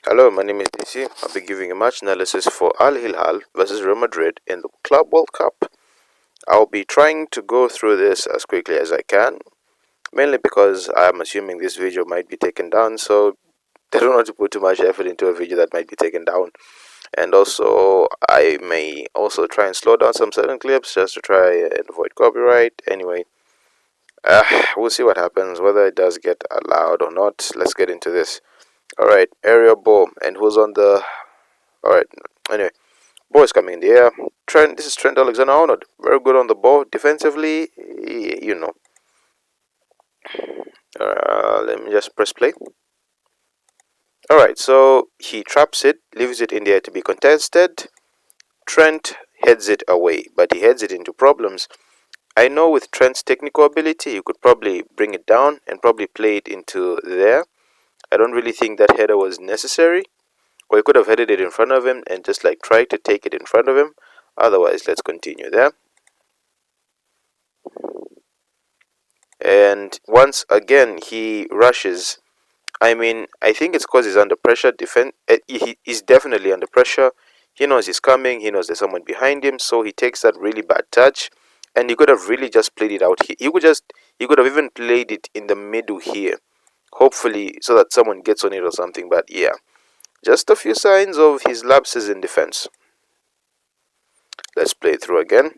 Hello, my name is DC. I'll be giving a match analysis for Al Hilal versus Real Madrid in the Club World Cup. I'll be trying to go through this as quickly as I can, mainly because I'm assuming this video might be taken down, so I don't want to put too much effort into a video that might be taken down. And also, I may also try and slow down some certain clips just to try and avoid copyright. Anyway, we'll see what happens, whether it does get allowed or not. Let's get into this. Alright, aerial ball. And who's on the... Alright, anyway. Ball is coming in the air. This is Trent Alexander-Arnold. Very good on the ball. Defensively, you know. Let me just press play. Alright, so he traps it, leaves it in the air to be contested. Trent heads it away, but he heads it into problems. I know with Trent's technical ability, you could probably bring it down and probably play it into there. I don't really think that header was necessary. Or he could have headed it in front of him and just like tried to take it in front of him. Otherwise, let's continue there. And once again, he rushes. I mean, I think it's because he's under pressure. He's definitely under pressure. He knows he's coming. He knows there's someone behind him. So he takes that really bad touch. And he could have really just played it out. He could have even played it in the middle here. Hopefully, so that someone gets on it or something. But yeah, just a few signs of his lapses in defense. Let's play it through again.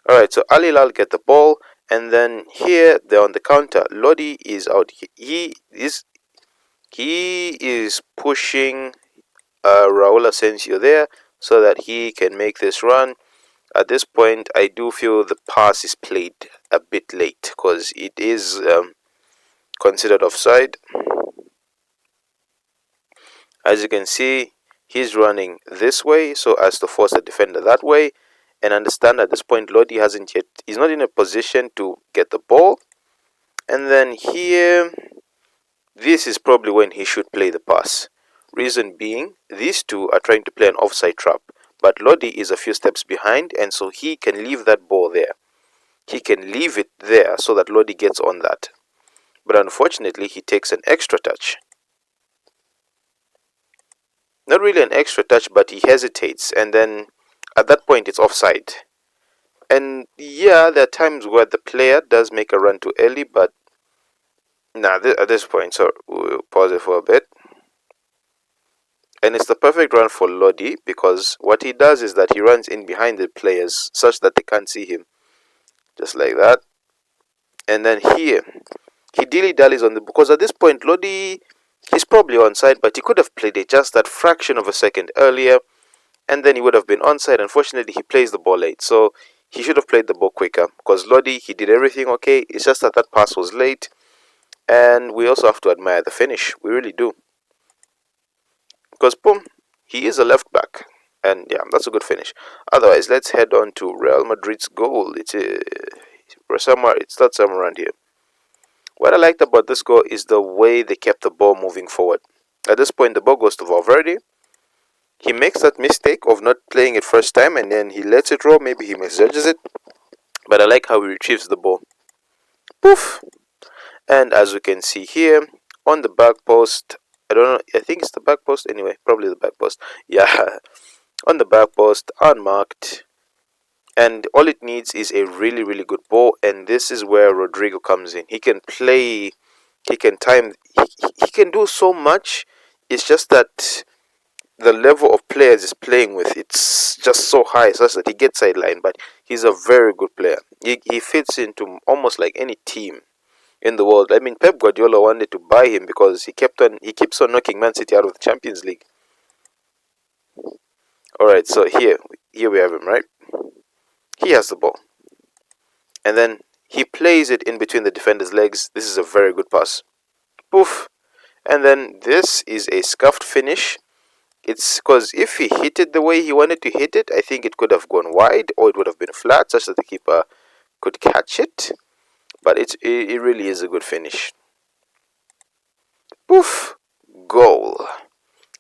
Alright, so Al Hilal get the ball, and then here they're on the counter. Lodi is out. He is pushing Raul Asensio there so that he can make this run. At this point, I do feel the pass is played a bit late because it is considered offside. As you can see, he's running this way so as to force the defender that way. And understand at this point, Lodi he's not in a position to get the ball. And then here, this is probably when he should play the pass. Reason being, these two are trying to play an offside trap. But Lodi is a few steps behind, and so he can leave that ball there. He can leave it there so that Lodi gets on that. But unfortunately, he takes an extra touch. Not really an extra touch, but he hesitates, and then at that point, it's offside. And yeah, there are times where the player does make a run too early, but at this point, so we'll pause it for a bit. And it's the perfect run for Lodi because what he does is that he runs in behind the players such that they can't see him. Just like that. And then here, he dilly-dallies on the... Because at this point, Lodi, he's probably onside, but he could have played it just that fraction of a second earlier. And then he would have been onside. Unfortunately, he plays the ball late. So he should have played the ball quicker. Because Lodi, he did everything okay. It's just that that pass was late. And we also have to admire the finish. We really do. Because, boom, he is a left back. And yeah, that's a good finish. Otherwise, let's head on to Real Madrid's goal. It's not somewhere around here. What I liked about this goal is the way they kept the ball moving forward. At this point, the ball goes to Valverde. He makes that mistake of not playing it first time and then he lets it roll. Maybe he misjudges it. But I like how he retrieves the ball. Poof! And as we can see here, on the back post, I don't know, I think it's the back post. Anyway, probably the back post. Yeah, on the back post, unmarked. And all it needs is a really, really good ball. And this is where Rodrigo comes in. He can play, he can time, he can do so much. It's just that the level of players he's playing with, it's just so high, such that he gets sidelined. But he's a very good player. He fits into almost like any team in the world. I mean, Pep Guardiola wanted to buy him because he keeps on knocking Man City out of the Champions League. All right, so here we have him, right? He has the ball, and then he plays it in between the defender's legs. This is a very good pass. Poof, and then this is a scuffed finish. It's because if he hit it the way he wanted to hit it, I think it could have gone wide or it would have been flat, such that the keeper could catch it. But it really is a good finish. Poof, goal.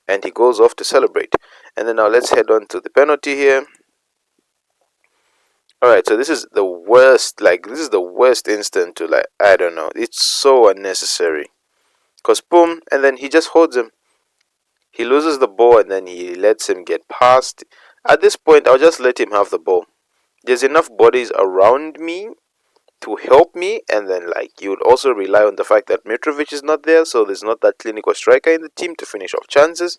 And he goes off to celebrate. And then now let's head on to the penalty here. Alright, so this is the worst, this is the worst instant to I don't know, it's so unnecessary. Because boom, and then he just holds him. He loses the ball and then he lets him get past. At this point, I'll just let him have the ball. There's enough bodies around me to help me, and then like you would also rely on the fact that Mitrovic is not there, so there's not that clinical striker in the team to finish off chances.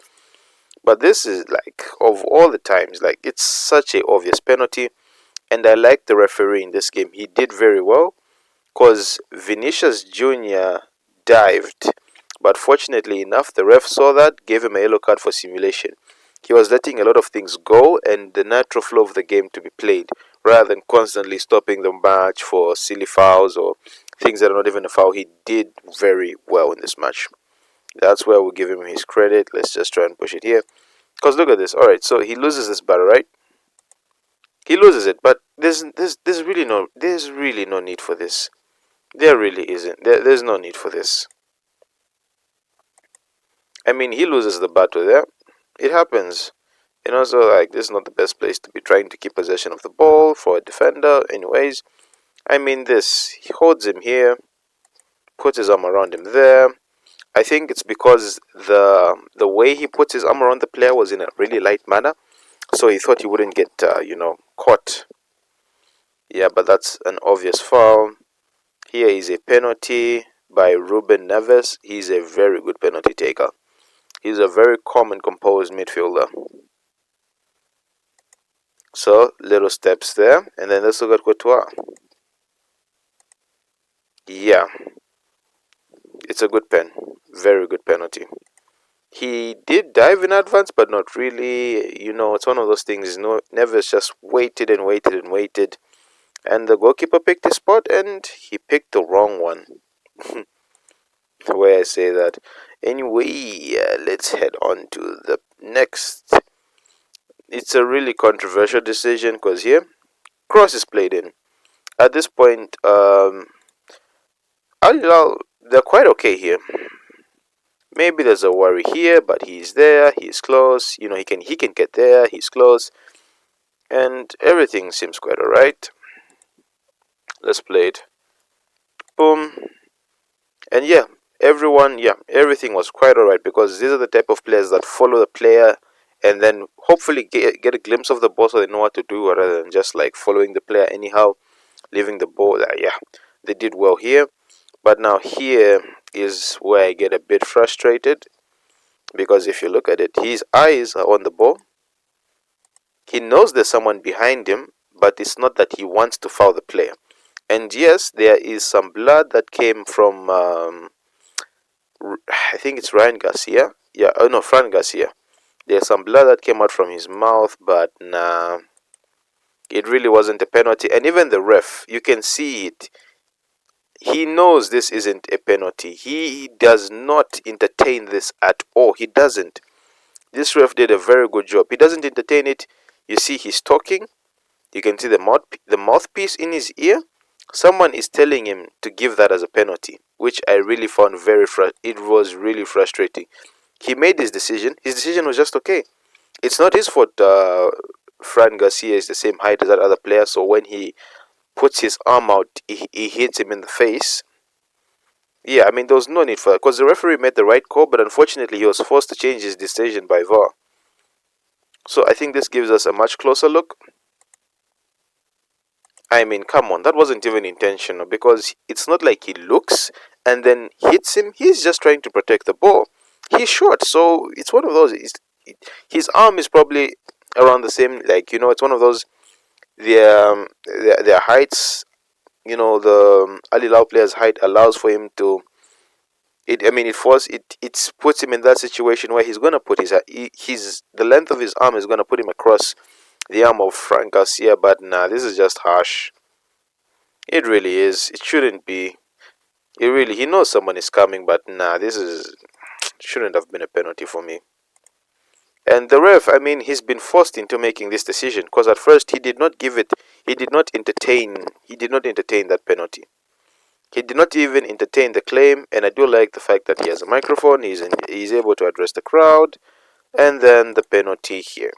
But this is like of all the times, like it's such a obvious penalty, and I like the referee in this game. He did very well because Vinicius Jr. dived, but fortunately enough, the ref saw that, gave him a yellow card for simulation. He was letting a lot of things go and the natural flow of the game to be played, rather than constantly stopping the match for silly fouls or things that are not even a foul. He did very well in this match. That's where we'll give him his credit. Let's just try and push it here. Because look at this. Alright, so he loses this battle, right? He loses it, but there's really no need for this. There really isn't. There's no need for this. I mean, he loses the battle there. It happens. So like this is not the best place to be trying to keep possession of the ball for a defender. Anyways, I mean this. He holds him here, puts his arm around him there. I think it's because the way he puts his arm around the player was in a really light manner, so he thought he wouldn't get caught. Yeah, but that's an obvious foul. Here is a penalty by Ruben Neves. He's a very good penalty taker. He's a very calm and composed midfielder. So, little steps there. And then let's look at Courtois. Yeah, it's a good pen. Very good penalty. He did dive in advance, but not really. It's one of those things. Neves just waited and waited and waited. And the goalkeeper picked his spot, and he picked the wrong one. The way I say that. Anyway, let's head on to the next. It's a really controversial decision because here, cross is played in. At this point, Hilal, they're quite okay here. Maybe there's a worry here, but he's there. He's close. He can get there. He's close, and everything seems quite alright. Let's play it. Boom. And everything was quite alright because these are the type of players that follow the player and then hopefully get a glimpse of the ball so they know what to do rather than just like following the player anyhow, leaving the ball. They did well here. But now here is where I get a bit frustrated because if you look at it, his eyes are on the ball. He knows there's someone behind him, but it's not that he wants to foul the player. And yes, there is some blood that came from, I think it's Ryan Garcia. Yeah, oh no, Fran Garcia. There's some blood that came out from his mouth, but nah, it really wasn't a penalty. And even the ref, you can see it. He knows this isn't a penalty. He does not entertain this at all. He doesn't. This ref did a very good job. He doesn't entertain it. You see, he's talking. You can see the mouthpiece in his ear. Someone is telling him to give that as a penalty, which I really found it was really frustrating. He made his decision. His decision was just okay. It's not his fault. Fran Garcia is the same height as that other player, so when he puts his arm out, he hits him in the face. Yeah, I mean, there was no need for that because the referee made the right call, but unfortunately, he was forced to change his decision by VAR. So I think this gives us a much closer look. I mean, come on, that wasn't even intentional because it's not like he looks and then hits him. He's just trying to protect the ball. He's short, so it's one of those. His arm is probably around the same, like, it's one of those, their heights, the Ali Lau player's height allows for him to, it puts him in that situation where he's going to put the length of his arm is going to put him across the arm of Frank Garcia, but nah, this is just harsh. It really is. It shouldn't be. He knows someone is coming, but nah, shouldn't have been a penalty for me. And the ref, I mean, he's been forced into making this decision because at first he did not give it. He did not entertain. He did not entertain that penalty. He did not even entertain the claim, and I do like the fact that he has a microphone. He's able to address the crowd, and then the penalty here.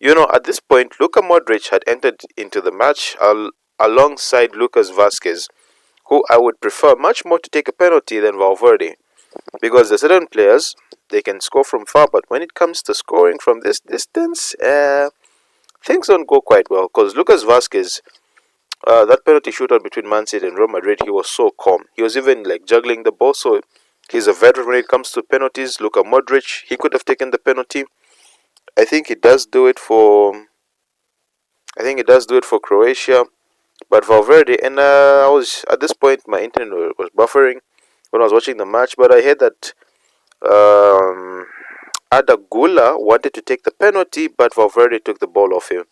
At this point, Luka Modric had entered into the match alongside Lucas Vazquez, who I would prefer much more to take a penalty than Valverde. Because the certain players, they can score from far, but when it comes to scoring from this distance, things don't go quite well. Because Lucas Vasquez, that penalty shootout between Man City and Real Madrid, he was so calm. He was even like juggling the ball, so he's a veteran when it comes to penalties. Luka Modric, he could have taken the penalty. I think he does do it for. I think he does do it for Croatia, but Valverde. And I was at this point, my internet was buffering when I was watching the match, but I heard that um, Adagula wanted to take the penalty, but Valverde took the ball off him.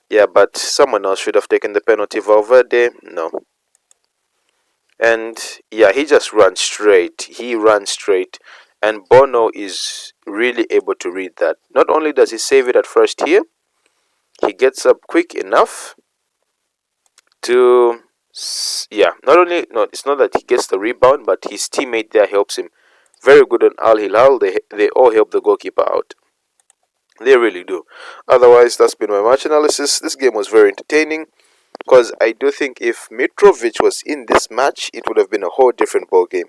Yeah, but someone else should have taken the penalty. Valverde, no. And yeah, he just runs straight. He runs straight. And Bono is really able to read that. Not only does he save it at first here, he gets up quick enough to. Yeah, not only. No, it's not that he gets the rebound, but his teammate there helps him. Very good on Al Hilal. They all help the goalkeeper out. They really do. Otherwise, that's been my match analysis. This game was very entertaining because I do think if Mitrovic was in this match, it would have been a whole different ball game.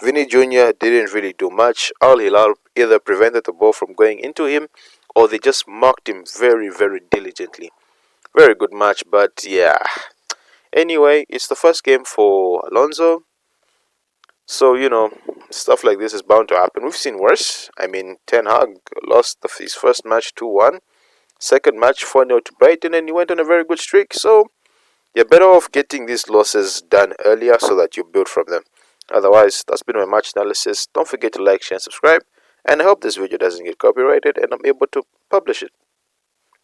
Vinny Jr. didn't really do much. Al Hilal either prevented the ball from going into him or they just marked him very, very diligently. Very good match, but yeah. Anyway, it's the first game for Alonso. So, stuff like this is bound to happen. We've seen worse. I mean, Ten Hag lost his first match 2-1. Second match 4-0 to Brighton, and he went on a very good streak. So, you're better off getting these losses done earlier so that you build from them. Otherwise, that's been my match analysis. Don't forget to like, share, and subscribe. And I hope this video doesn't get copyrighted and I'm able to publish it.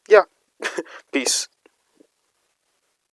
Yeah. Peace.